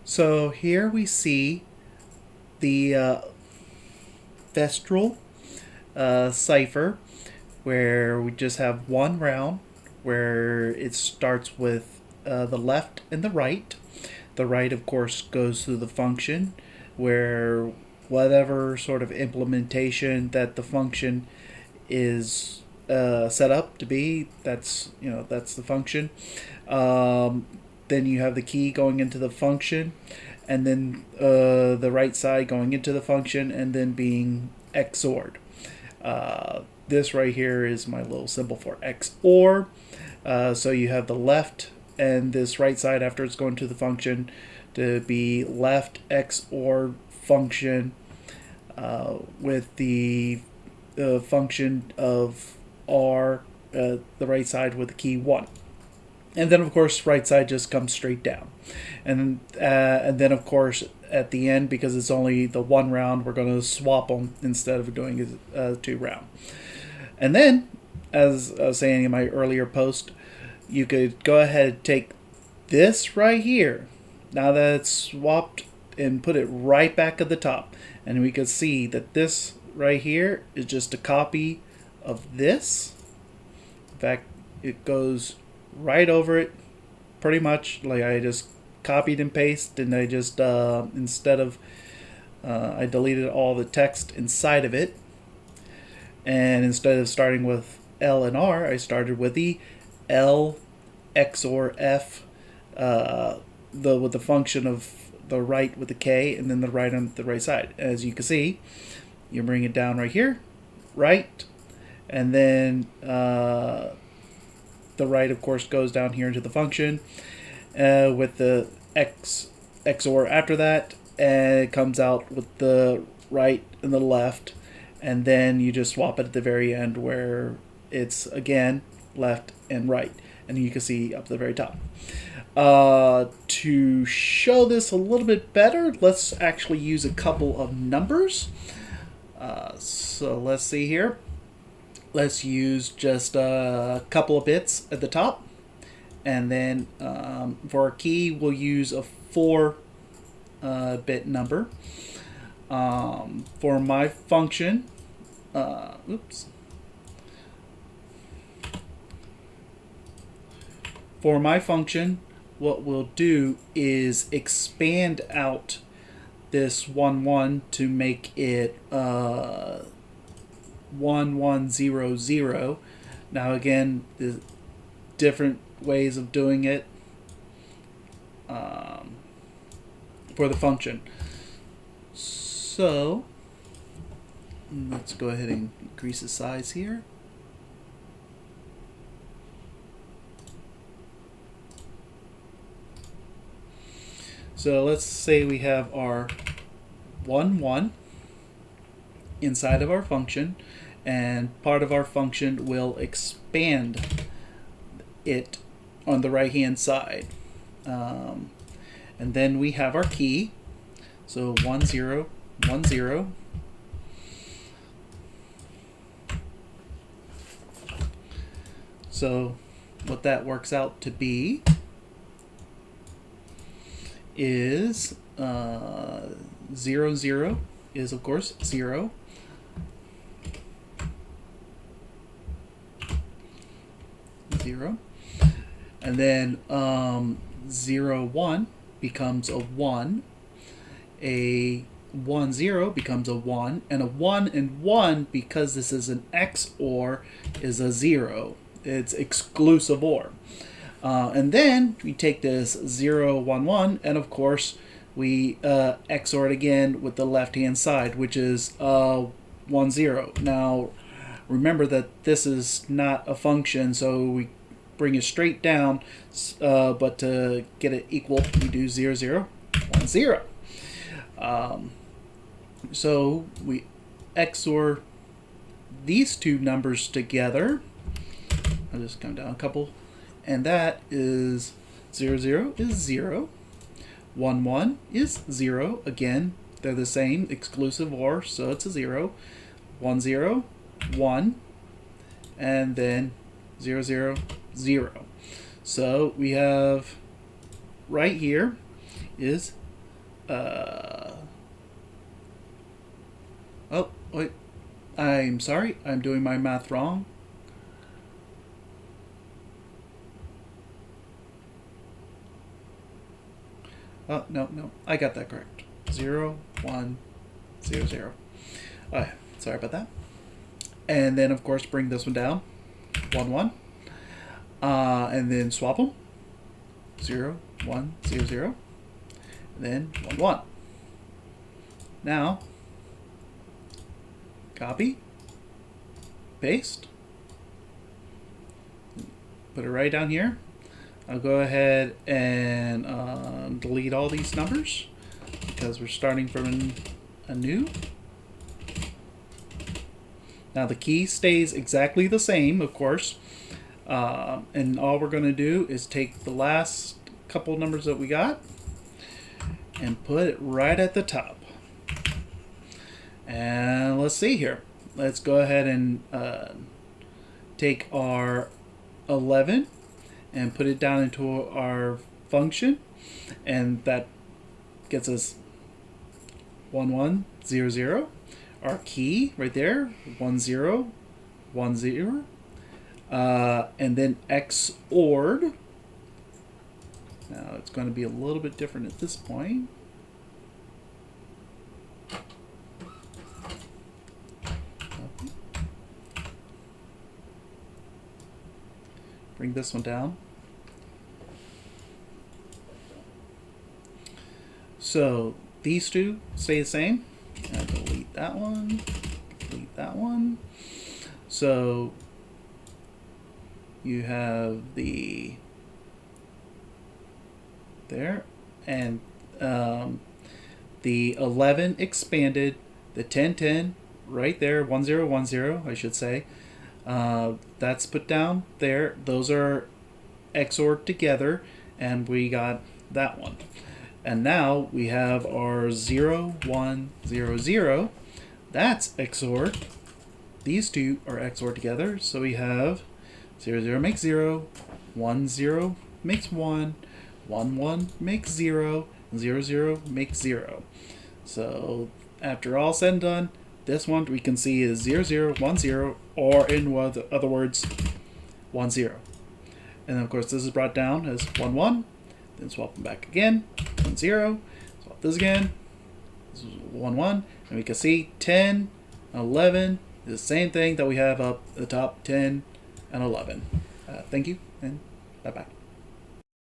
So here we see the Feistel cipher, where we just have one round where it starts with the left and the right. The right, of course, goes through the function, where whatever sort of implementation that the function is set up to be, that's the function. Then you have the key going into the function, and then the right side going into the function, and then being XORed. This right here is my little symbol for XOR. So you have the left and this right side after it's going to the function to be left XOR function with the function of R, the right side with the key 1. And then, of course, right side just comes straight down. And then, of course, at the end, because it's only the one round, we're going to swap them instead of doing a 2 round. And then, as I was saying in my earlier post, you could go ahead and take this right here, now that it's swapped, and put it right back at the top. And we could see that this right here is just a copy of this. In fact, it goes right over it, pretty much. Like, I just copied and pasted, and I just instead of I deleted all the text inside of it, and instead of starting with L and R, I started with the L XOR F, with the function of the right with the K, and then the right on the right side. As you can see, you bring it down right here, right, and then the right, of course, goes down here into the function with the XOR after that, and it comes out with the right and the left, and then you just swap it at the very end where it's again left and right, and you can see up to the very top. To show this a little bit better, let's actually use a couple of numbers. So let's see here. Let's use just a couple of bits at the top, and then for our key we'll use a 4-bit number. For my function, For my function, what we'll do is expand out this 1 1 to make it 1 1 0 0. Now again, the different ways of doing it for the function. So let's go ahead and increase the size here. So let's say we have our 1 1 inside of our function, and part of our function will expand it on the right hand side. And then we have our key, so 1 0 1 0. So what that works out to be is 0 0 is of course 0. 0, and then 0 1 becomes a 1, a 1 0 becomes a 1, and a 1 and 1, because this is an XOR, is a 0. It's exclusive OR. And then we take this 0 1 1, and of course we XOR it again with the left hand side, which is 1 0. Now remember that this is not a function, so we bring it straight down, but to get it equal, we do 0 0 1 0. So we XOR these two numbers together. I'll just come down a couple, and that is 0 0 is 0, 1 1 is 0. Again, they're the same, exclusive OR, so it's a 0. 1 0 1, and then 0 0 0. So we have right here is Oh, wait. I'm sorry. I'm doing my math wrong. Oh, no, no. I got that correct. 0, 1, 0, 0. Sorry about that. And then, of course, bring this one down. 1, 1. And then swap them. 0, 1, 0, 0. And then 1, 1. Now, copy, paste, put it right down here. I'll go ahead and delete all these numbers because we're starting from a new. Now the key stays exactly the same, of course, and all we're going to do is take the last couple numbers that we got and put it right at the top. And let's see here. Let's go ahead and take our 11 and put it down into our function, and that gets us 1, 1, 0, 0. Our key right there, 1, 0, 1, 0. And then XORed. Now it's going to be a little bit different at this point. Bring this one down. So these two stay the same. Delete that one. Delete that one. So you have the there, and the 11 expanded, the 10, 10 right there, 1, 0, 1, 0, I should say. That's put down there. Those are XORed together, and we got that one. And now we have our 0, 1, 0, 0. That's XORed. These two are XORed together, so we have 0, 0 makes 0, 1, 0 makes 1, 1, 1 makes 0, 0, 0 makes 0. So after all said and done, this one we can see is 0, 0, 1, 0, or in other words, 1, 0. And then of course this is brought down as 1, 1, then swap them back again, 1, 0, swap this again, this is 1, 1, and we can see 10, 11 is the same thing that we have up at the top, 10 and 11. Thank you, and bye-bye.